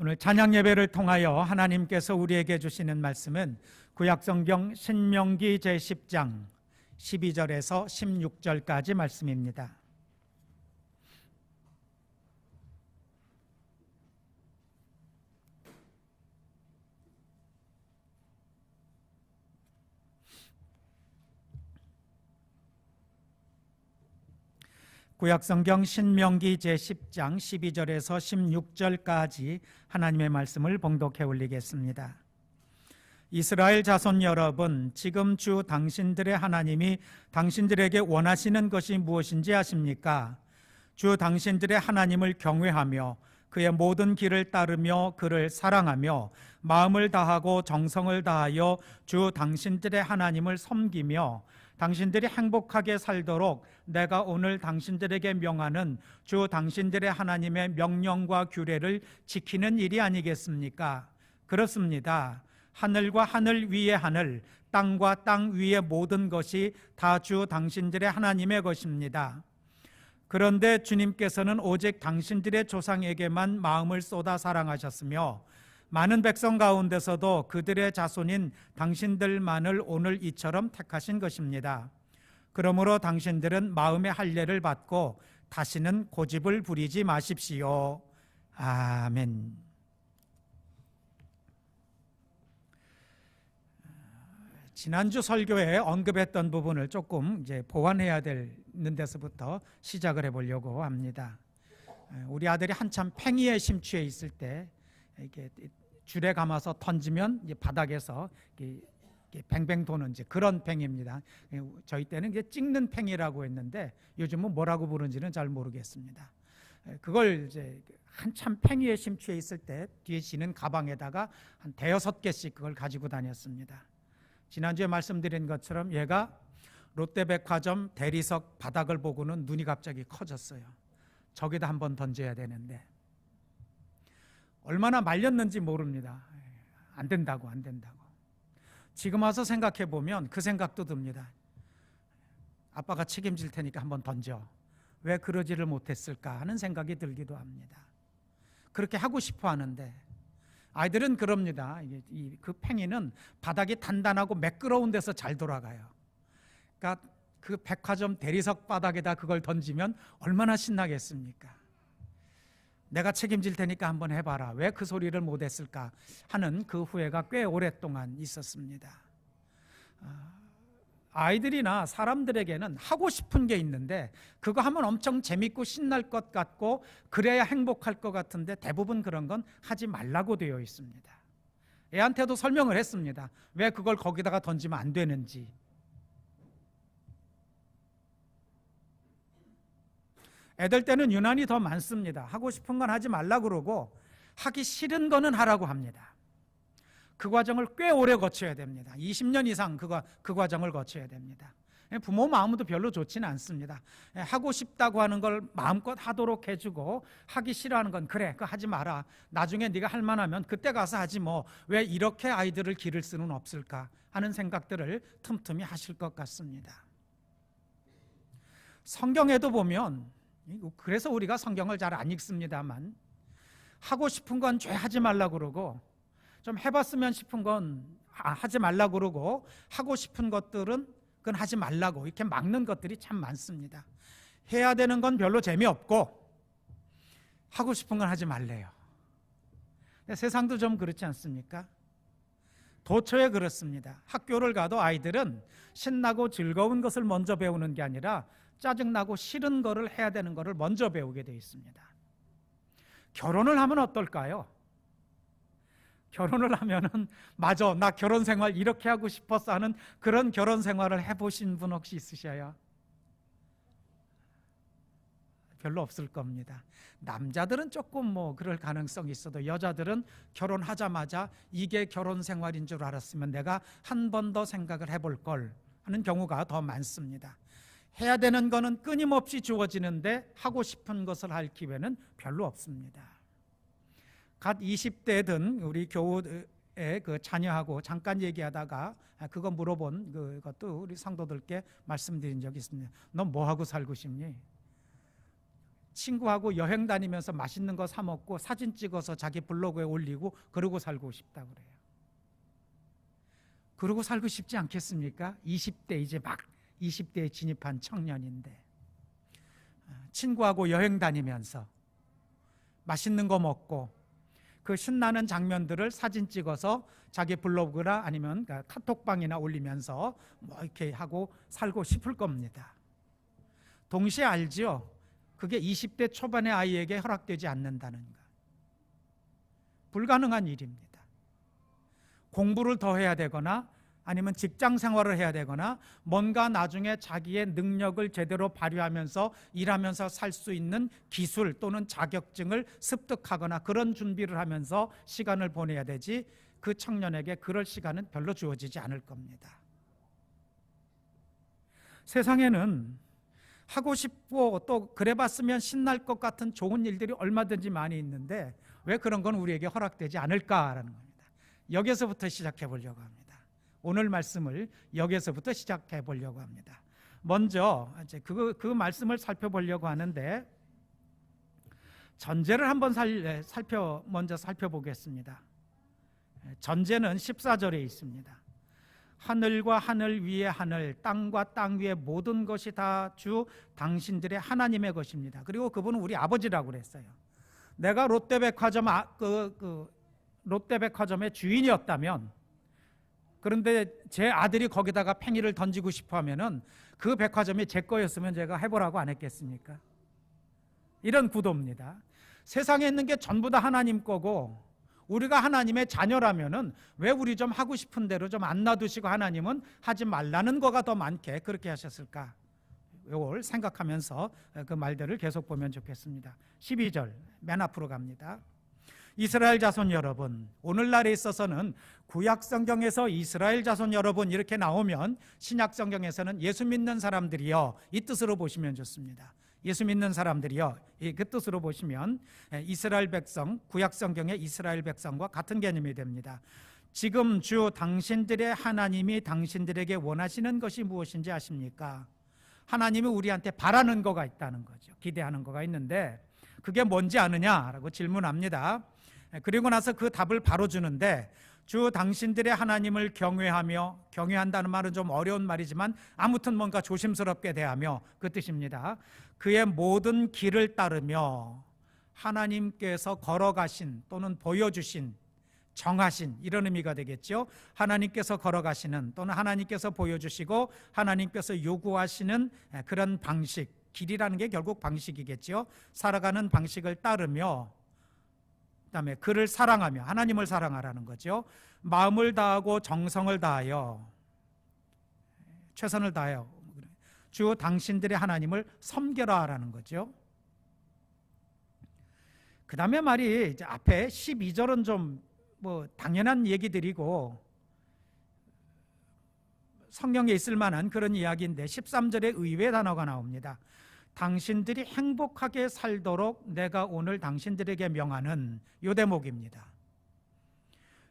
오늘 찬양 예배를 통하여 하나님께서 우리에게 주시는 말씀은 구약성경 신명기 제10장 12절에서 16절까지 말씀입니다. 구약성경 신명기 제10장 12절에서 16절까지 하나님의 말씀을 봉독해 올리겠습니다. 이스라엘 자손 여러분, 지금 주 당신들의 하나님이 당신들에게 원하시는 것이 무엇인지 아십니까? 주 당신들의 하나님을 경외하며 그의 모든 길을 따르며 그를 사랑하며 마음을 다하고 정성을 다하여 주 당신들의 하나님을 섬기며 당신들이 행복하게 살도록 내가 오늘 당신들에게 명하는 주 당신들의 하나님의 명령과 규례를 지키는 일이 아니겠습니까? 그렇습니다. 하늘과 하늘 위의 하늘, 땅과 땅 위의 모든 것이 다 주 당신들의 하나님의 것입니다. 그런데 주님께서는 오직 당신들의 조상에게만 마음을 쏟아 사랑하셨으며 많은 백성 가운데서도 그들의 자손인 당신들만을 오늘 이처럼 택하신 것입니다. 그러므로 당신들은 마음의 할례를 받고 다시는 고집을 부리지 마십시오. 아멘. 지난주 설교에 언급했던 부분을 조금 이제 보완해야 되는 데서부터 시작을 해보려고 합니다. 우리 아들이 한참 팽이에 심취해 있을 때 이렇게 줄에 감아서 던지면 이제 바닥에서 이렇게 뱅뱅 도는 이제 그런 팽이입니다. 저희 때는 이게 찍는 팽이라고 했는데 요즘은 뭐라고 부르는지는 잘 모르겠습니다. 그걸 이제 한참 팽이에 심취해 있을 때 뒤에 지는 가방에다가 한 대여섯 개씩 그걸 가지고 다녔습니다. 지난주에 말씀드린 것처럼 얘가 롯데백화점 대리석 바닥을 보고는 눈이 갑자기 커졌어요. 저기다 한번 던져야 되는데 얼마나 말렸는지 모릅니다. 안 된다고. 지금 와서 생각해 보면 그 생각도 듭니다. 아빠가 책임질 테니까 한번 던져. 왜 그러지를 못했을까 하는 생각이 들기도 합니다. 그렇게 하고 싶어 하는데 아이들은 그럽니다. 그 팽이는 바닥이 단단하고 매끄러운 데서 잘 돌아가요. 그러니까 그 백화점 대리석 바닥에다 그걸 던지면 얼마나 신나겠습니까? 내가 책임질 테니까 한번 해봐라. 왜 그 소리를 못했을까 하는 그 후회가 꽤 오랫동안 있었습니다. 아이들이나 사람들에게는 하고 싶은 게 있는데 그거 하면 엄청 재밌고 신날 것 같고 그래야 행복할 것 같은데 대부분 그런 건 하지 말라고 되어 있습니다. 애한테도 설명을 했습니다. 왜 그걸 거기다가 던지면 안 되는지. 애들 때는 유난히 더 많습니다. 하고 싶은 건 하지 말라고 그러고 하기 싫은 거는 하라고 합니다. 그 과정을 꽤 오래 거쳐야 됩니다. 20년 이상 그 과정을 거쳐야 됩니다. 부모 마음도 별로 좋지는 않습니다. 하고 싶다고 하는 걸 마음껏 하도록 해주고 하기 싫어하는 건 그래, 그거 하지 마라. 나중에 네가 할 만하면 그때 가서 하지 뭐. 왜 이렇게 아이들을 기를 수는 없을까 하는 생각들을 틈틈이 하실 것 같습니다. 성경에도 보면, 그래서 우리가 성경을 잘 안 읽습니다만 하고 싶은 건 죄 하지 말라고 그러고 좀 해봤으면 싶은 건 하지 말라고 그러고 하고 싶은 것들은 그건 하지 말라고 이렇게 막는 것들이 참 많습니다. 해야 되는 건 별로 재미없고 하고 싶은 건 하지 말래요. 세상도 좀 그렇지 않습니까? 도처에 그렇습니다. 학교를 가도 아이들은 신나고 즐거운 것을 먼저 배우는 게 아니라 짜증나고 싫은 거를 해야 되는 거를 먼저 배우게 되어 있습니다. 결혼을 하면 어떨까요? 결혼을 하면은 맞아, 나 결혼 생활 이렇게 하고 싶었어 하는 그런 결혼 생활을 해보신 분 혹시 있으셔요? 별로 없을 겁니다. 남자들은 조금 뭐 그럴 가능성이 있어도 여자들은 결혼하자마자 이게 결혼 생활인 줄 알았으면 내가 한 번 더 생각을 해볼 걸 하는 경우가 더 많습니다. 해야 되는 거는 끊임없이 주어지는데 하고 싶은 것을 할 기회는 별로 없습니다. 갓 20대 든 우리 교우의 그 자녀하고 잠깐 얘기하다가 그거 물어본 그것도 우리 성도들께 말씀드린 적이 있습니다. 너 뭐 하고 살고 싶니? 친구하고 여행 다니면서 맛있는 거 사 먹고 사진 찍어서 자기 블로그에 올리고 그러고 살고 싶다 그래요. 그러고 살고 싶지 않겠습니까? 20대 이제 막 20대에 진입한 청년인데 친구하고 여행 다니면서 맛있는 거 먹고 그 신나는 장면들을 사진 찍어서 자기 블로그나 아니면 카톡방이나 올리면서 뭐 이렇게 하고 살고 싶을 겁니다. 동시에 알죠? 그게 20대 초반의 아이에게 허락되지 않는다는 것. 불가능한 일입니다. 공부를 더 해야 되거나 아니면 직장 생활을 해야 되거나 뭔가 나중에 자기의 능력을 제대로 발휘하면서 일하면서 살 수 있는 기술 또는 자격증을 습득하거나 그런 준비를 하면서 시간을 보내야 되지, 그 청년에게 그럴 시간은 별로 주어지지 않을 겁니다. 세상에는 하고 싶고 또 그래봤으면 신날 것 같은 좋은 일들이 얼마든지 많이 있는데 왜 그런 건 우리에게 허락되지 않을까라는 겁니다. 여기서부터 시작해 보려고 합니다. 오늘 말씀을 여기서부터 시작해 보려고 합니다. 먼저 이제 그 말씀을 살펴보려고 하는데 전제를 한번 먼저 살펴보겠습니다. 전제는 14절에 있습니다. 하늘과 하늘 위의 하늘, 땅과 땅 위의 모든 것이 다 주 당신들의 하나님의 것입니다. 그리고 그분은 우리 아버지라고 그랬어요. 내가 롯데백화점의 주인이었다면, 그런데 제 아들이 거기다가 팽이를 던지고 싶어 하면은 그 백화점이 제 거였으면 제가 해보라고 안 했겠습니까? 이런 구도입니다. 세상에 있는 게 전부 다 하나님 거고 우리가 하나님의 자녀라면은 왜 우리 좀 하고 싶은 대로 좀 안 놔두시고 하나님은 하지 말라는 거가 더 많게 그렇게 하셨을까? 이걸 생각하면서 그 말들을 계속 보면 좋겠습니다. 12절 맨 앞으로 갑니다. 이스라엘 자손 여러분, 오늘날에 있어서는 구약 성경에서 이스라엘 자손 여러분 이렇게 나오면 신약 성경에서는 예수 믿는 사람들이요, 이 뜻으로 보시면 좋습니다. 예수 믿는 사람들이요, 그 뜻으로 보시면 이스라엘 백성, 구약 성경의 이스라엘 백성과 같은 개념이 됩니다. 지금 주 당신들의 하나님이 당신들에게 원하시는 것이 무엇인지 아십니까? 하나님이 우리한테 바라는 거가 있다는 거죠. 기대하는 거가 있는데 그게 뭔지 아느냐라고 질문합니다. 그리고 나서 그 답을 바로 주는데, 주 당신들의 하나님을 경외하며, 경외한다는 말은 좀 어려운 말이지만 아무튼 뭔가 조심스럽게 대하며 그 뜻입니다. 그의 모든 길을 따르며 하나님께서 걸어가신 또는 보여주신, 정하신, 이런 의미가 되겠죠. 하나님께서 걸어가시는 또는 하나님께서 보여주시고 하나님께서 요구하시는 그런 방식, 길이라는 게 결국 방식이겠죠. 살아가는 방식을 따르며, 그다음에 그를 사랑하며, 하나님을 사랑하라는 거죠. 마음을 다하고 정성을 다하여, 최선을 다하여 주 당신들의 하나님을 섬겨라라는 거죠. 그 다음에 말이 이제 앞에 12절은 좀 뭐 당연한 얘기들이고 성경에 있을 만한 그런 이야기인데 13절에 의외의 단어가 나옵니다. 당신들이 행복하게 살도록 내가 오늘 당신들에게 명하는, 요 대목입니다.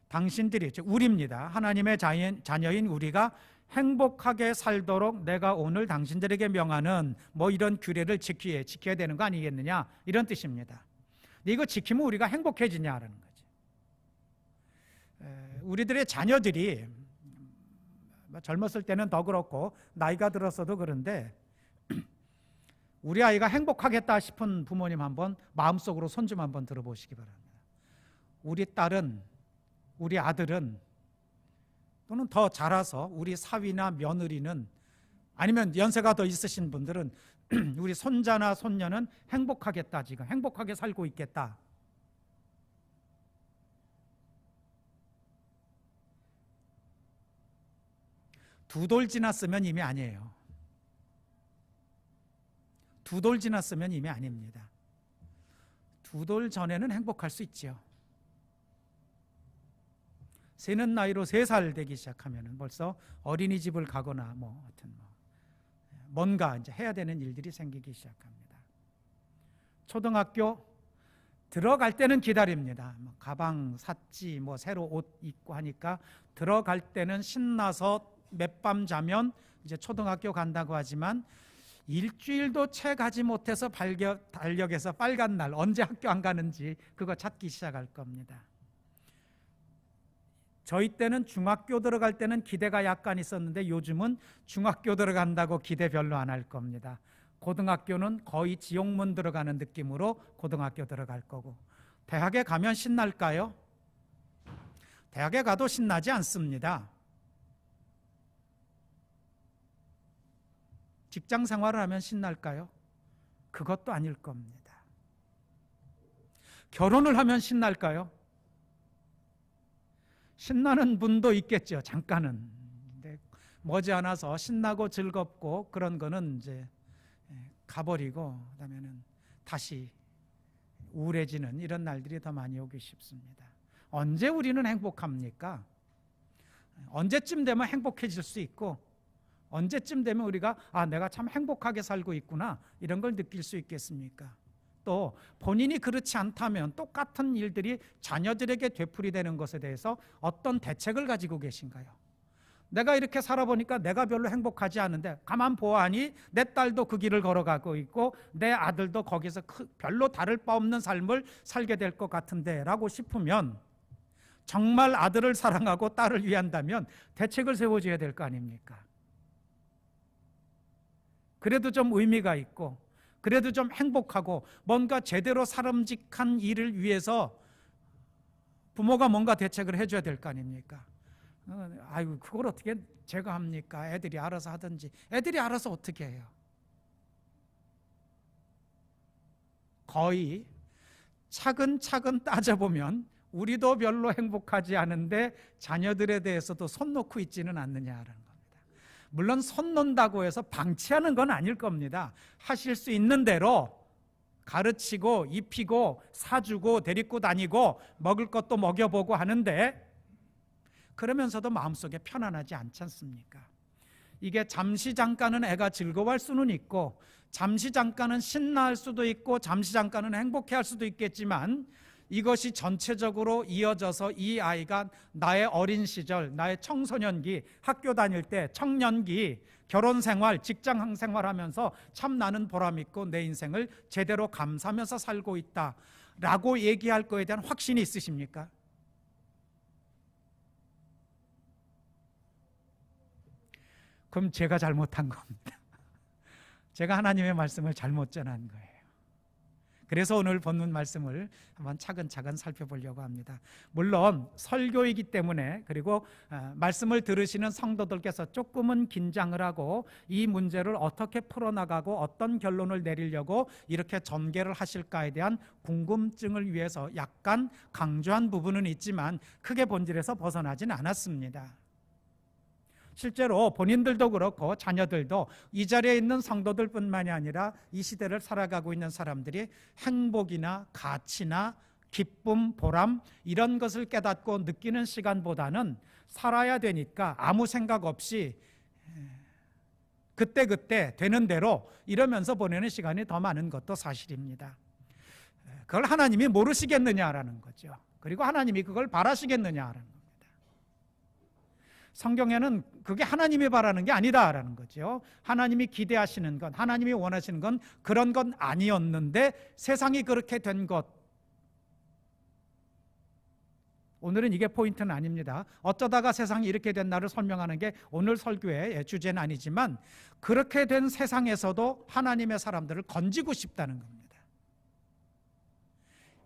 당신들이, 우리입니다. 하나님의 자녀인 우리가 행복하게 살도록 내가 오늘 당신들에게 명하는 뭐 이런 규례를 지켜야 되는 거 아니겠느냐, 이런 뜻입니다. 근데 이거 지키면 우리가 행복해지냐라는 거죠. 우리들의 자녀들이 젊었을 때는 더 그렇고 나이가 들어서도 그런데 우리 아이가 행복하겠다 싶은 부모님 한번 마음속으로 손 좀 한번 들어보시기 바랍니다. 우리 딸은, 우리 아들은, 또는 더 자라서 우리 사위나 며느리는, 아니면 연세가 더 있으신 분들은 우리 손자나 손녀는 행복하겠다, 지금 행복하게 살고 있겠다. 두 돌 지났으면 이미 아니에요. 두 돌 지났으면 이미 아닙니다. 두 돌 전에는 행복할 수 있죠. 새는 나이로 3살 되기 시작하면 벌써 어린이집을 가거나 하여튼 뭔가 이제 해야 되는 일들이 생기기 시작합니다. 초등학교 들어갈 때는 기다립니다. 가방 샀지, 새로 옷 입고 하니까 들어갈 때는 신나서 몇 밤 자면 이제 초등학교 간다고 하지만 일주일도 채 가지 못해서 달력에서 빨간 날 언제 학교 안 가는지 그거 찾기 시작할 겁니다. 저희 때는 중학교 들어갈 때는 기대가 약간 있었는데 요즘은 중학교 들어간다고 기대 별로 안 할 겁니다. 고등학교는 거의 지옥문 들어가는 느낌으로 고등학교 들어갈 거고, 대학에 가면 신날까요? 대학에 가도 신나지 않습니다. 직장 생활을 하면 신날까요? 그것도 아닐 겁니다. 결혼을 하면 신날까요? 신나는 분도 있겠죠, 잠깐은. 근데 머지않아서 신나고 즐겁고 그런 거는 이제 가버리고 그다음에는 다시 우울해지는 이런 날들이 더 많이 오기 쉽습니다. 언제 우리는 행복합니까? 언제쯤 되면 행복해질 수 있고, 언제쯤 되면 우리가 내가 참 행복하게 살고 있구나 이런 걸 느낄 수 있겠습니까? 또 본인이 그렇지 않다면 똑같은 일들이 자녀들에게 되풀이되는 것에 대해서 어떤 대책을 가지고 계신가요? 내가 이렇게 살아보니까 내가 별로 행복하지 않은데 가만 보아하니 내 딸도 그 길을 걸어가고 있고 내 아들도 거기서 별로 다를 바 없는 삶을 살게 될 것 같은데 라고 싶으면, 정말 아들을 사랑하고 딸을 위한다면 대책을 세워줘야 될 거 아닙니까? 그래도 좀 의미가 있고 그래도 좀 행복하고 뭔가 제대로 사람직한 일을 위해서 부모가 뭔가 대책을 해줘야 될 거 아닙니까? 아이고 그걸 어떻게 제가 합니까? 애들이 알아서 하든지. 애들이 알아서 어떻게 해요? 거의 차근차근 따져보면 우리도 별로 행복하지 않은데 자녀들에 대해서도 손 놓고 있지는 않느냐라는 겁니다. 물론 손 놓는다고 해서 방치하는 건 아닐 겁니다. 하실 수 있는 대로 가르치고 입히고 사주고 데리고 다니고 먹을 것도 먹여보고 하는데, 그러면서도 마음속에 편안하지 않지 않습니까? 이게 잠시 잠깐은 애가 즐거워할 수는 있고 잠시 잠깐은 신나할 수도 있고 잠시 잠깐은 행복해할 수도 있겠지만, 이것이 전체적으로 이어져서 이 아이가 나의 어린 시절, 나의 청소년기, 학교 다닐 때, 청년기, 결혼생활, 직장 생활하면서 참 나는 보람있고 내 인생을 제대로 감사하면서 살고 있다라고 얘기할 거에 대한 확신이 있으십니까? 그럼 제가 잘못한 겁니다. 제가 하나님의 말씀을 잘못 전한 거예요. 그래서 오늘 본문 말씀을 한번 차근차근 살펴보려고 합니다. 물론 설교이기 때문에, 그리고 말씀을 들으시는 성도들께서 조금은 긴장을 하고 이 문제를 어떻게 풀어나가고 어떤 결론을 내리려고 이렇게 전개를 하실까에 대한 궁금증을 위해서 약간 강조한 부분은 있지만 크게 본질에서 벗어나지는 않았습니다. 실제로 본인들도 그렇고 자녀들도 이 자리에 있는 성도들뿐만이 아니라 이 시대를 살아가고 있는 사람들이 행복이나 가치나 기쁨, 보람 이런 것을 깨닫고 느끼는 시간보다는 살아야 되니까 아무 생각 없이 그때그때 되는 대로 이러면서 보내는 시간이 더 많은 것도 사실입니다. 그걸 하나님이 모르시겠느냐라는 거죠. 그리고 하나님이 그걸 바라시겠느냐라는 거죠. 성경에는 그게 하나님이 바라는 게 아니다라는 거죠. 하나님이 기대하시는 건, 하나님이 원하시는 건 그런 건 아니었는데 세상이 그렇게 된 것. 오늘은 이게 포인트는 아닙니다. 어쩌다가 세상이 이렇게 됐나를 설명하는 게 오늘 설교의 주제는 아니지만, 그렇게 된 세상에서도 하나님의 사람들을 건지고 싶다는 겁니다.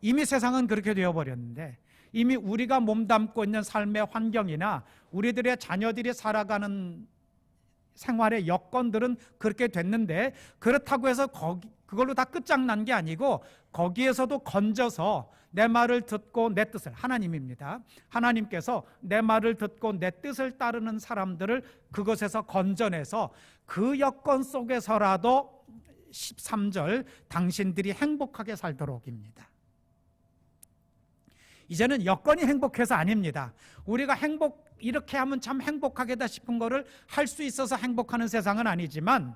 이미 세상은 그렇게 되어버렸는데, 이미 우리가 몸담고 있는 삶의 환경이나 우리들의 자녀들이 살아가는 생활의 여건들은 그렇게 됐는데, 그렇다고 해서 그걸로 다 끝장난 게 아니고 거기에서도 건져서 내 말을 듣고 내 뜻을, 하나님입니다. 하나님께서 내 말을 듣고 내 뜻을 따르는 사람들을 그것에서 건져내서 그 여건 속에서라도 13절 당신들이 행복하게 살도록입니다. 이제는 여건이 행복해서 아닙니다. 우리가 이렇게 하면 참 행복하겠다 싶은 거를 할 수 있어서 행복하는 세상은 아니지만,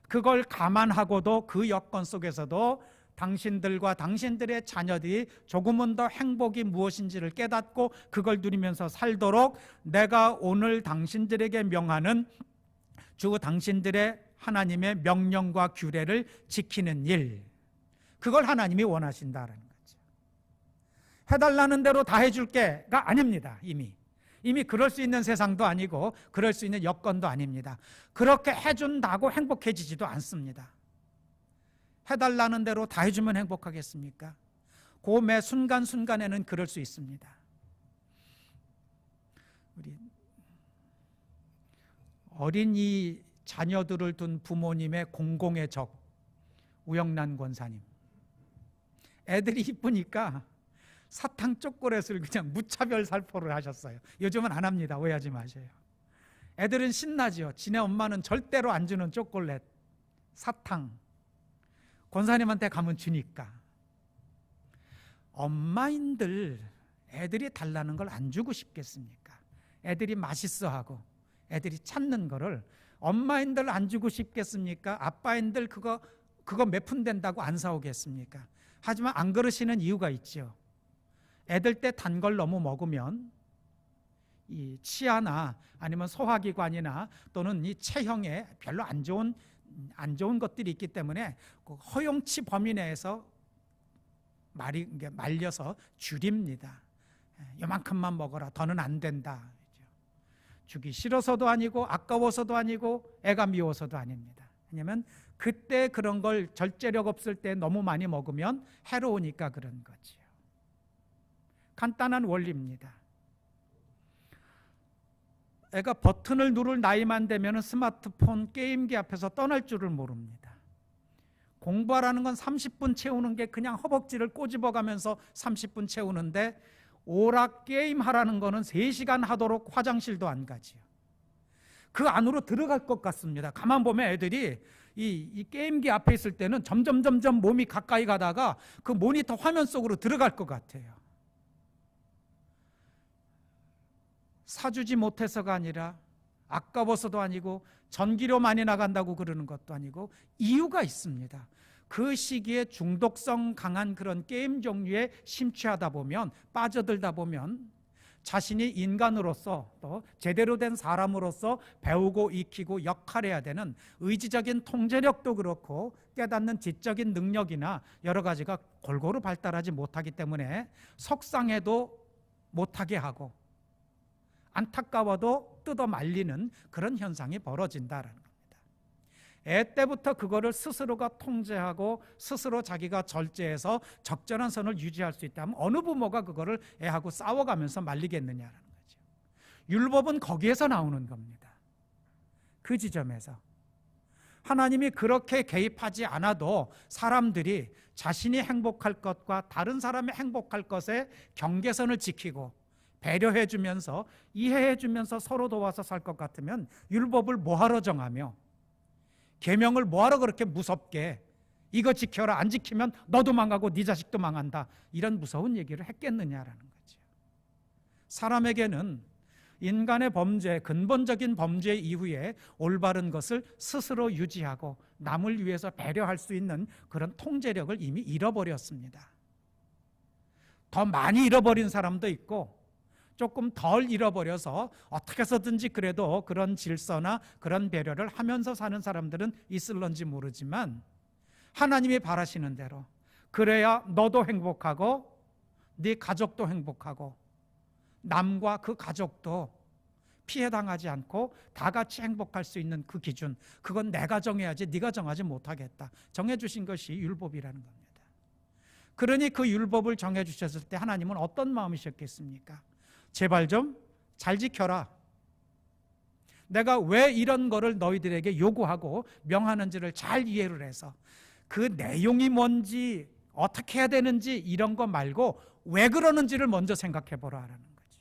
그걸 감안하고도 그 여건 속에서도 당신들과 당신들의 자녀들이 조금은 더 행복이 무엇인지를 깨닫고 그걸 누리면서 살도록 내가 오늘 당신들에게 명하는 주 당신들의 하나님의 명령과 규례를 지키는 일, 그걸 하나님이 원하신다라는 거죠. 해달라는 대로 다 해줄게가 아닙니다. 이미 그럴 수 있는 세상도 아니고 그럴 수 있는 여건도 아닙니다. 그렇게 해준다고 행복해지지도 않습니다. 해달라는 대로 다 해주면 행복하겠습니까? 그 매 순간순간에는 그럴 수 있습니다. 우리 어린이 자녀들을 둔 부모님의 공공의 적 우영란 권사님, 애들이 이쁘니까 사탕 초콜릿을 그냥 무차별 살포를 하셨어요. 요즘은 안 합니다. 오해하지 마세요. 애들은 신나죠. 지네 엄마는 절대로 안 주는 초콜릿, 사탕, 권사님한테 가면 주니까. 엄마인들 애들이 달라는 걸 안 주고 싶겠습니까? 애들이 맛있어하고 애들이 찾는 거를 엄마인들 안 주고 싶겠습니까? 아빠인들 그거 몇 푼 된다고 안 사오겠습니까? 하지만 안 그러시는 이유가 있죠. 애들 때 단 걸 너무 먹으면 이 치아나 아니면 소화기관이나 또는 이 체형에 별로 안 좋은 것들이 있기 때문에 그 허용치 범위 내에서 말려서 줄입니다. 요만큼만 먹어라. 더는 안 된다. 주기 싫어서도 아니고 아까워서도 아니고 애가 미워서도 아닙니다. 왜냐하면 그때 그런 걸 절제력 없을 때 너무 많이 먹으면 해로우니까 그런 거죠. 간단한 원리입니다. 애가 버튼을 누를 나이만 되면 스마트폰 게임기 앞에서 떠날 줄을 모릅니다. 공부하라는 건 30분 채우는 게 그냥 허벅지를 꼬집어가면서 30분 채우는데 오락 게임 하라는 거는 3시간 하도록 화장실도 안 가지요. 그 안으로 들어갈 것 같습니다. 가만 보면 애들이 이 게임기 앞에 있을 때는 점점 몸이 가까이 가다가 그 모니터 화면 속으로 들어갈 것 같아요. 사주지 못해서가 아니라 아까워서도 아니고 전기료 많이 나간다고 그러는 것도 아니고 이유가 있습니다. 그 시기에 중독성 강한 그런 게임 종류에 심취하다 보면, 빠져들다 보면 자신이 인간으로서 또 제대로 된 사람으로서 배우고 익히고 역할해야 되는 의지적인 통제력도 그렇고 깨닫는 지적인 능력이나 여러 가지가 골고루 발달하지 못하기 때문에 속상해도 못하게 하고 안타까워도 뜯어 말리는 그런 현상이 벌어진다는 겁니다. 애 때부터 그거를 스스로가 통제하고 스스로 자기가 절제해서 적절한 선을 유지할 수 있다면 어느 부모가 그거를 애하고 싸워가면서 말리겠느냐라는 거죠. 율법은 거기에서 나오는 겁니다. 그 지점에서 하나님이 그렇게 개입하지 않아도 사람들이 자신이 행복할 것과 다른 사람이 행복할 것에 경계선을 지키고 배려해주면서 이해해주면서 서로 도와서 살 것 같으면 율법을 뭐하러 정하며 계명을 뭐하러 그렇게 무섭게 이거 지켜라, 안 지키면 너도 망하고 네 자식도 망한다, 이런 무서운 얘기를 했겠느냐라는 거죠. 사람에게는 인간의 범죄, 근본적인 범죄 이후에 올바른 것을 스스로 유지하고 남을 위해서 배려할 수 있는 그런 통제력을 이미 잃어버렸습니다. 더 많이 잃어버린 사람도 있고 조금 덜 잃어버려서 어떻게 해서든지 그래도 그런 질서나 그런 배려를 하면서 사는 사람들은 있을런지 모르지만 하나님이 바라시는 대로 그래야 너도 행복하고 네 가족도 행복하고 남과 그 가족도 피해당하지 않고 다 같이 행복할 수 있는 그 기준, 그건 내가 정해야지 네가 정하지 못하겠다. 정해주신 것이 율법이라는 겁니다. 그러니 그 율법을 정해주셨을 때 하나님은 어떤 마음이셨겠습니까? 제발 좀 잘 지켜라. 내가 왜 이런 거를 너희들에게 요구하고 명하는지를 잘 이해를 해서 그 내용이 뭔지 어떻게 해야 되는지 이런 거 말고 왜 그러는지를 먼저 생각해 보라라는 거죠.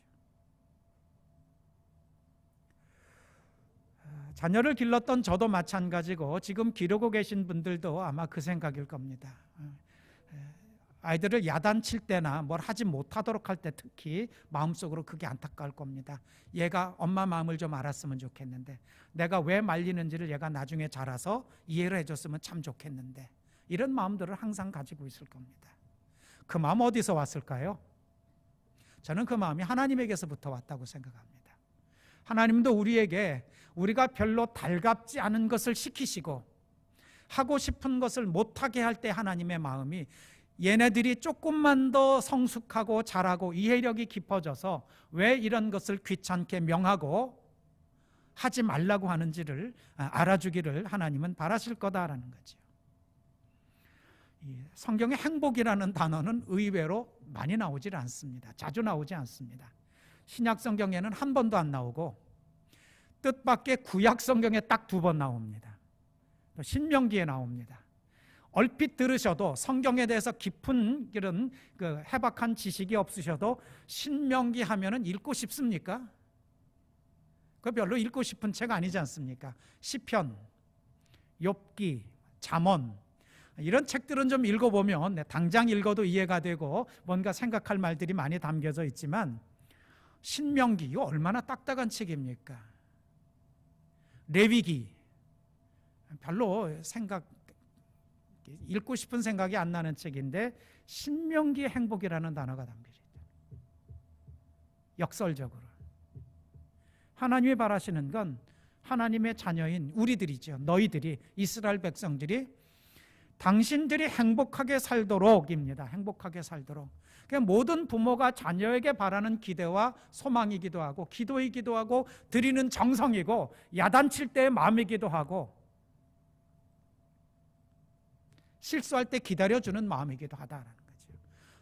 자녀를 길렀던 저도 마찬가지고 지금 기르고 계신 분들도 아마 그 생각일 겁니다. 아이들을 야단칠 때나 뭘 하지 못하도록 할 때 특히 마음속으로 그게 안타까울 겁니다. 얘가 엄마 마음을 좀 알았으면 좋겠는데, 내가 왜 말리는지를 얘가 나중에 자라서 이해를 해줬으면 참 좋겠는데, 이런 마음들을 항상 가지고 있을 겁니다. 그 마음 어디서 왔을까요? 저는 그 마음이 하나님에게서부터 왔다고 생각합니다. 하나님도 우리에게 우리가 별로 달갑지 않은 것을 시키시고 하고 싶은 것을 못하게 할 때 하나님의 마음이 얘네들이 조금만 더 성숙하고 잘하고 이해력이 깊어져서 왜 이런 것을 귀찮게 명하고 하지 말라고 하는지를 알아주기를 하나님은 바라실 거다라는 거죠. 성경에 행복이라는 단어는 의외로 많이 나오질 않습니다. 자주 나오지 않습니다. 신약 성경에는 한 번도 안 나오고 뜻밖의 구약 성경에 딱 2번 나옵니다. 또 신명기에 나옵니다. 얼핏 들으셔도 성경에 대해서 깊은 이런 해박한 지식이 없으셔도 신명기 하면은 읽고 싶습니까? 그 별로 읽고 싶은 책 아니지 않습니까? 시편, 욥기, 잠언 이런 책들은 좀 읽어보면 당장 읽어도 이해가 되고 뭔가 생각할 말들이 많이 담겨져 있지만 신명기 이거 얼마나 딱딱한 책입니까? 레위기 별로 읽고 싶은 생각이 안 나는 책인데 신명기의 행복이라는 단어가 담겨져 있다. 역설적으로 하나님이 바라시는 건 하나님의 자녀인 우리들이죠. 너희들이 이스라엘 백성들이 당신들이 행복하게 살도록입니다. 행복하게 살도록. 모든 부모가 자녀에게 바라는 기대와 소망이기도 하고 기도이기도 하고 드리는 정성이고 야단칠 때의 마음이기도 하고 실수할 때 기다려주는 마음이기도 하다라는 거죠.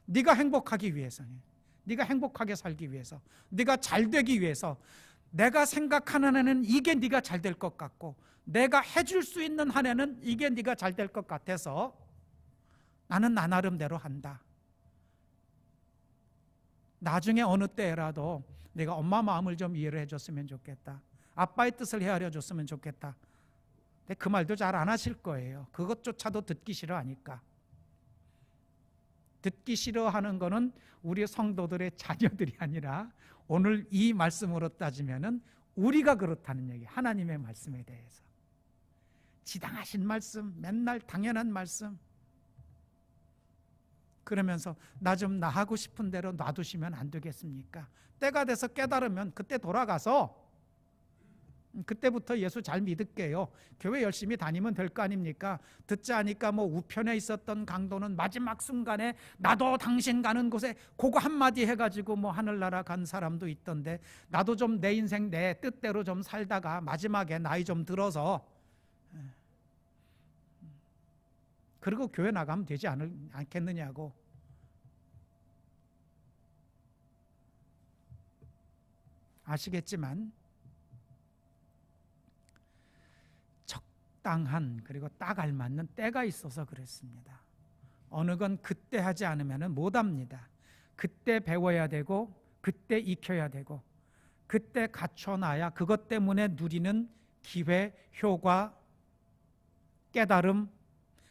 네가 행복하기 위해서는, 네가 행복하게 살기 위해서, 네가 잘 되기 위해서 내가 생각하는 한에는 이게 네가 잘 될 것 같고 내가 해줄 수 있는 한에는 이게 네가 잘 될 것 같아서 나는 나 나름대로 한다. 나중에 어느 때라도 내가 엄마 마음을 좀 이해를 해줬으면 좋겠다. 아빠의 뜻을 헤아려 줬으면 좋겠다. 근데 그 말도 잘 안 하실 거예요. 그것조차도 듣기 싫어하니까. 듣기 싫어하는 거는 우리 성도들의 자녀들이 아니라 오늘 이 말씀으로 따지면은 우리가 그렇다는 얘기. 하나님의 말씀에 대해서 지당하신 말씀, 맨날 당연한 말씀. 그러면서 나 좀 나 하고 싶은 대로 놔두시면 안 되겠습니까? 때가 돼서 깨달으면 그때 돌아가서 그때부터 예수 잘 믿을게요. 교회 열심히 다니면 될 거 아닙니까? 듣지 않으니까 뭐 우편에 있었던 강도는 마지막 순간에 나도 당신 가는 곳에 그거 한마디 해가지고 뭐 하늘나라 간 사람도 있던데 나도 좀 내 인생 내 뜻대로 좀 살다가 마지막에 나이 좀 들어서 그리고 교회 나가면 되지 않겠느냐고. 아시겠지만 적당한 그리고 딱 알맞는 때가 있어서 그렇습니다. 어느 건 그때 하지 않으면 못합니다. 그때 배워야 되고 그때 익혀야 되고 그때 갖춰놔야 그것 때문에 누리는 기회, 효과, 깨달음,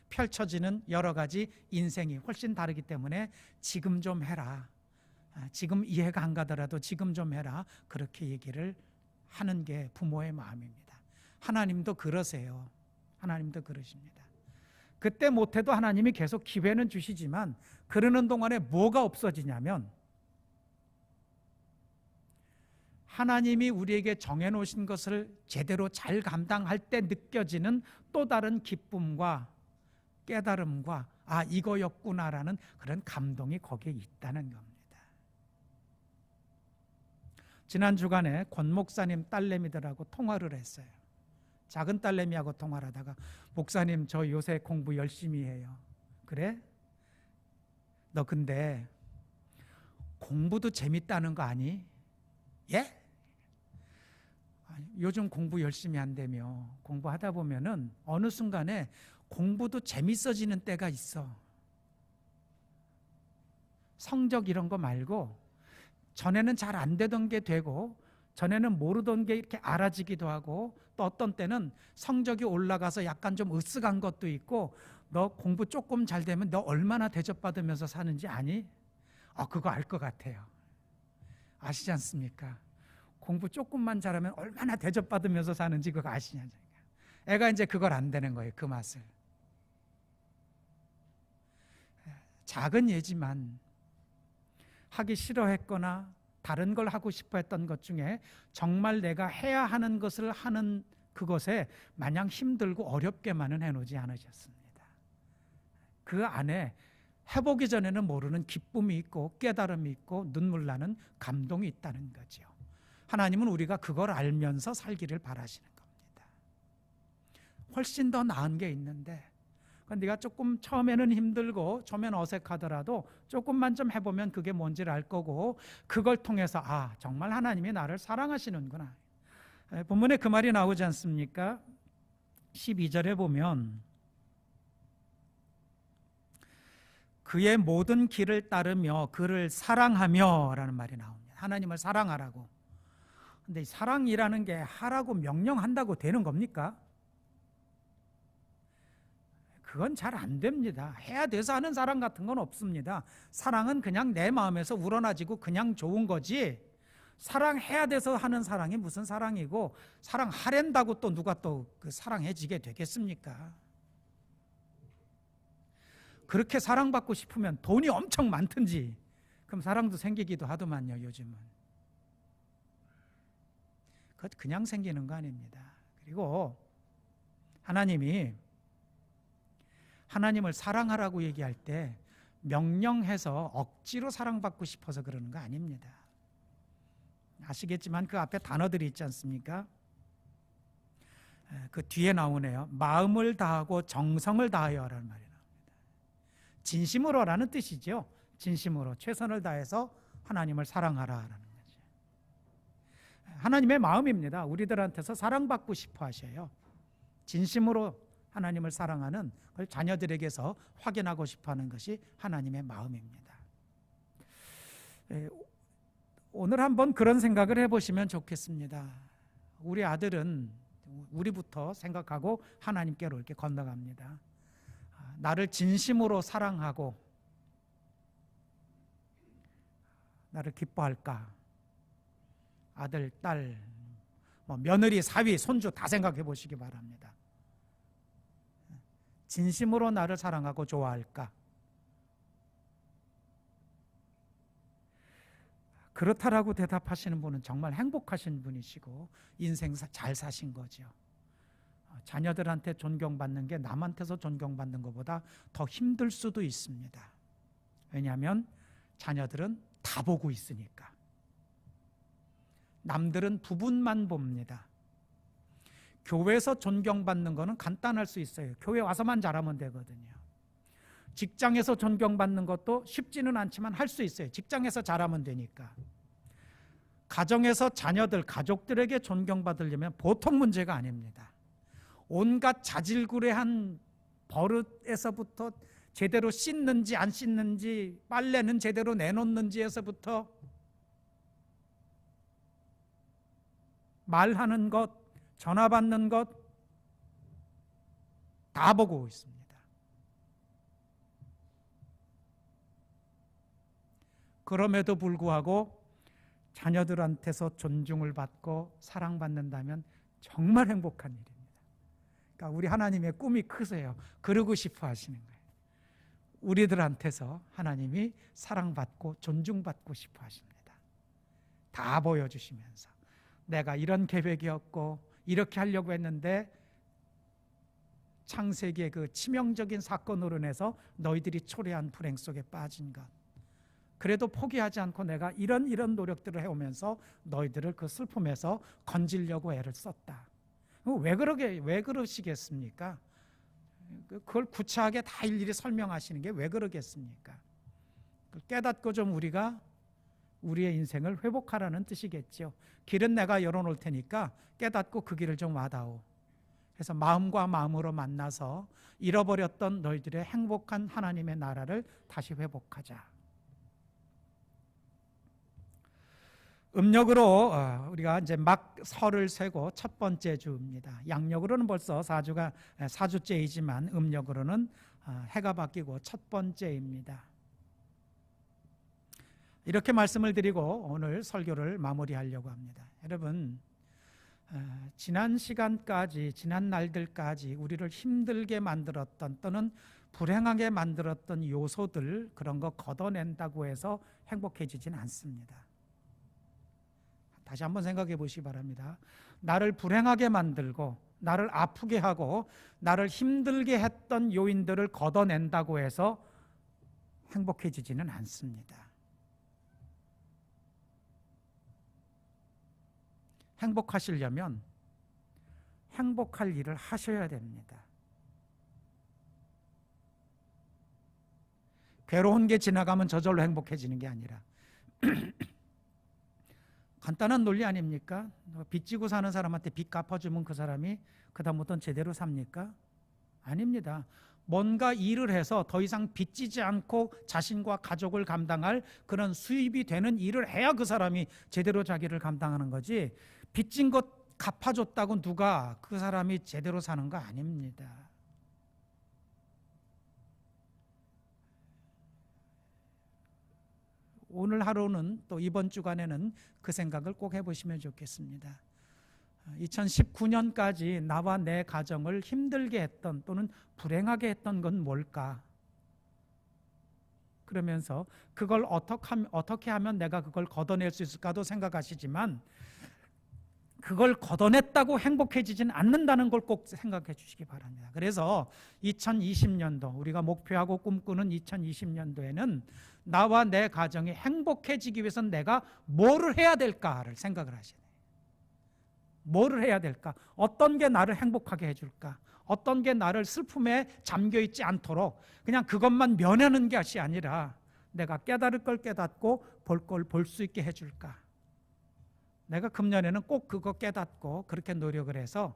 펼쳐지는 여러 가지 인생이 훨씬 다르기 때문에 지금 좀 해라. 지금 이해가 안 가더라도 지금 좀 해라. 그렇게 얘기를 하는 게 부모의 마음입니다. 하나님도 그러세요. 하나님도 그러십니다. 그때 못해도 하나님이 계속 기회는 주시지만 그러는 동안에 뭐가 없어지냐면 하나님이 우리에게 정해놓으신 것을 제대로 잘 감당할 때 느껴지는 또 다른 기쁨과 깨달음과 아 이거였구나라는 그런 감동이 거기에 있다는 겁니다. 지난 주간에 권 목사님 딸내미들하고 통화를 했어요. 작은 딸내미하고 통화를 하다가 목사님 저 요새 공부 열심히 해요. 그래? 너 근데 공부도 재밌다는 거 아니? 예? 요즘 공부 열심히 한다며. 공부하다 보면은 어느 순간에 공부도 재밌어지는 때가 있어. 성적 이런 거 말고 전에는 잘 안 되던 게 되고 전에는 모르던 게 이렇게 알아지기도 하고 또 어떤 때는 성적이 올라가서 약간 좀 으쓱한 것도 있고 너 공부 조금 잘 되면 너 얼마나 대접받으면서 사는지 아니? 그거 알 것 같아요. 아시지 않습니까? 공부 조금만 잘하면 얼마나 대접받으면서 사는지 그거 아시냐니까. 애가 이제 그걸 안 되는 거예요. 그 맛을. 작은 예지만 하기 싫어했거나 다른 걸 하고 싶어 했던 것 중에 정말 내가 해야 하는 것을 하는 그것에 마냥 힘들고 어렵게만은 해놓지 않으셨습니다. 그 안에 해보기 전에는 모르는 기쁨이 있고 깨달음이 있고 눈물 나는 감동이 있다는 거죠. 하나님은 우리가 그걸 알면서 살기를 바라시는 겁니다. 훨씬 더 나은 게 있는데 네가 조금 처음에는 힘들고 처음엔 어색하더라도 조금만 좀 해보면 그게 뭔지를 알 거고 그걸 통해서 정말 하나님이 나를 사랑하시는구나. 본문에 그 말이 나오지 않습니까? 12절에 보면 그의 모든 길을 따르며 그를 사랑하며 라는 말이 나옵니다. 하나님을 사랑하라고. 근데 사랑이라는 게 하라고 명령한다고 되는 겁니까? 그건 잘 안 됩니다. 해야 돼서 하는 사랑 같은 건 없습니다. 사랑은 그냥 내 마음에서 우러나지고 그냥 좋은 거지, 사랑해야 돼서 하는 사랑이 무슨 사랑이고 사랑하랜다고 또 누가 또 그 사랑해지게 되겠습니까? 그렇게 사랑받고 싶으면 돈이 엄청 많든지 그럼 사랑도 생기기도 하더만요. 요즘은 그것 그냥 생기는 거 아닙니다. 그리고 하나님을 사랑하라고 얘기할 때 명령해서 억지로 사랑받고 싶어서 그러는 거 아닙니다. 아시겠지만 그 앞에 단어들이 있지 않습니까? 그 뒤에 나오네요. 마음을 다하고 정성을 다하여라는 말이 나옵니다. 진심으로라는 뜻이죠. 진심으로 최선을 다해서 하나님을 사랑하라라는 거죠. 하나님의 마음입니다. 우리들한테서 사랑받고 싶어 하셔요. 진심으로 하나님을 사랑하는 걸 자녀들에게서 확인하고 싶어하는 것이 하나님의 마음입니다. 오늘 한번 그런 생각을 해보시면 좋겠습니다. 우리 아들은 우리부터 생각하고 하나님께로 이렇게 건너갑니다. 나를 진심으로 사랑하고 나를 기뻐할까? 아들, 딸, 며느리, 사위, 손주 다 생각해 보시기 바랍니다. 진심으로 나를 사랑하고 좋아할까? 그렇다라고 대답하시는 분은 정말 행복하신 분이시고 인생 잘 사신 거죠. 자녀들한테 존경받는 게 남한테서 존경받는 것보다 더 힘들 수도 있습니다. 왜냐하면 자녀들은 다 보고 있으니까. 남들은 부분만 봅니다. 교회에서 존경받는 거는 간단할 수 있어요. 교회 와서만 잘하면 되거든요. 직장에서 존경받는 것도 쉽지는 않지만 할 수 있어요. 직장에서 잘하면 되니까. 가정에서 자녀들, 가족들에게 존경받으려면 보통 문제가 아닙니다. 온갖 자질구레한 버릇에서부터 제대로 씻는지 안 씻는지, 빨래는 제대로 내놓는지에서부터 말하는 것, 전화 받는 것 다 보고 있습니다. 그럼에도 불구하고 자녀들한테서 존중을 받고 사랑받는다면 정말 행복한 일입니다. 그러니까 우리 하나님의 꿈이 크세요. 그러고 싶어 하시는 거예요. 우리들한테서 하나님이 사랑받고 존중받고 싶어 하십니다. 다 보여주시면서 내가 이런 계획이었고 이렇게 하려고 했는데 창세기의 그 치명적인 사건으로 인해서 너희들이 초래한 불행 속에 빠진 것, 그래도 포기하지 않고 내가 이런 노력들을 해오면서 너희들을 그 슬픔에서 건지려고 애를 썼다. 왜 그러시겠습니까? 그걸 구차하게 다 일일이 설명하시는 게 왜 그러겠습니까? 깨닫고 좀 우리가 우리의 인생을 회복하라는 뜻이겠죠. 길은 내가 열어놓을 테니까 깨닫고 그 길을 좀 와다오. 그래서 마음과 마음으로 만나서 잃어버렸던 너희들의 행복한 하나님의 나라를 다시 회복하자. 음력으로 우리가 이제 막 설을 세고 첫 번째 주입니다. 양력으로는 벌써 4주째이지만 음력으로는 해가 바뀌고 첫 번째입니다. 이렇게 말씀을 드리고 오늘 설교를 마무리하려고 합니다. 여러분, 지난 시간까지, 지난 날들까지 우리를 힘들게 만들었던 또는 불행하게 만들었던 요소들, 그런 거 걷어낸다고 해서 행복해지진 않습니다. 다시 한번 생각해 보시기 바랍니다. 나를 불행하게 만들고 나를 아프게 하고 나를 힘들게 했던 요인들을 걷어낸다고 해서 행복해지지는 않습니다. 행복하시려면 행복할 일을 하셔야 됩니다. 괴로운 게 지나가면 저절로 행복해지는 게 아니라 간단한 논리 아닙니까? 빚지고 사는 사람한테 빚 갚아주면 그 사람이 그다음부터는 제대로 삽니까? 아닙니다. 뭔가 일을 해서 더 이상 빚지지 않고 자신과 가족을 감당할 그런 수입이 되는 일을 해야 그 사람이 제대로 자기를 감당하는 거지, 빚진 것 갚아줬다고 누가 그 사람이 제대로 사는 거 아닙니다. 오늘 하루는 또 이번 주간에는 그 생각을 꼭 해보시면 좋겠습니다. 2019년까지 나와 내 가정을 힘들게 했던 또는 불행하게 했던 건 뭘까? 그러면서 그걸 어떻게 하면 내가 그걸 걷어낼 수 있을까도 생각하시지만 그걸 걷어냈다고 행복해지진 않는다는 걸 꼭 생각해 주시기 바랍니다. 그래서 2020년도 우리가 목표하고 꿈꾸는 2020년도에는 나와 내 가정이 행복해지기 위해서는 내가 뭐를 해야 될까를 생각을 하셔야 돼요. 뭐를 해야 될까? 어떤 게 나를 행복하게 해줄까? 어떤 게 나를 슬픔에 잠겨있지 않도록 그냥 그것만 면하는 것이 아니라 내가 깨달을 걸 깨닫고 볼 걸 볼 수 있게 해줄까? 내가 금년에는 꼭 그거 깨닫고 그렇게 노력을 해서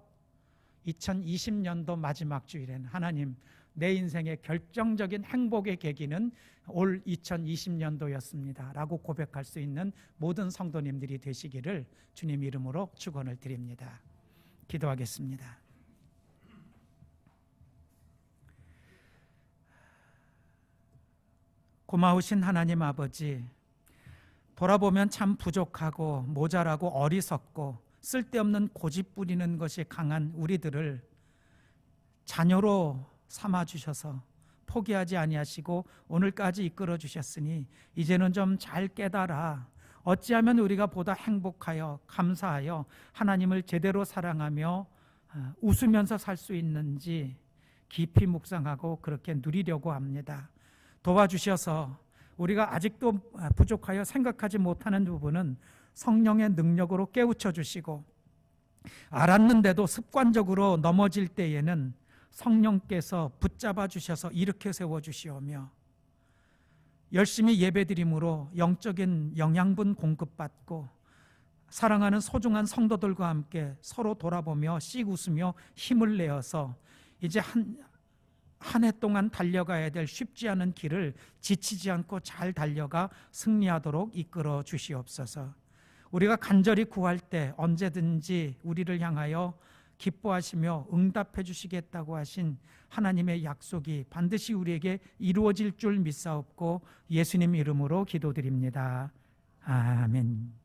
2020년도 마지막 주일에는 하나님, 내 인생의 결정적인 행복의 계기는 올 2020년도였습니다 라고 고백할 수 있는 모든 성도님들이 되시기를 주님 이름으로 축원을 드립니다. 기도하겠습니다. 고마우신 하나님 아버지, 돌아보면 참 부족하고 모자라고 어리석고 쓸데없는 고집 부리는 것이 강한 우리들을 자녀로 삼아주셔서 포기하지 아니하시고 오늘까지 이끌어 주셨으니 이제는 좀 잘 깨달아 어찌하면 우리가 보다 행복하여 감사하여 하나님을 제대로 사랑하며 웃으면서 살 수 있는지 깊이 묵상하고 그렇게 누리려고 합니다. 도와주셔서 우리가 아직도 부족하여 생각하지 못하는 부분은 성령의 능력으로 깨우쳐 주시고 알았는데도 습관적으로 넘어질 때에는 성령께서 붙잡아 주셔서 일으켜 세워 주시오며 열심히 예배드림으로 영적인 영양분 공급받고 사랑하는 소중한 성도들과 함께 서로 돌아보며 씩 웃으며 힘을 내어서 이제 한 해 동안 달려가야 될 쉽지 않은 길을 지치지 않고 잘 달려가 승리하도록 이끌어 주시옵소서. 우리가 간절히 구할 때 언제든지 우리를 향하여 기뻐하시며 응답해 주시겠다고 하신 하나님의 약속이 반드시 우리에게 이루어질 줄 믿사옵고 예수님 이름으로 기도드립니다. 아멘.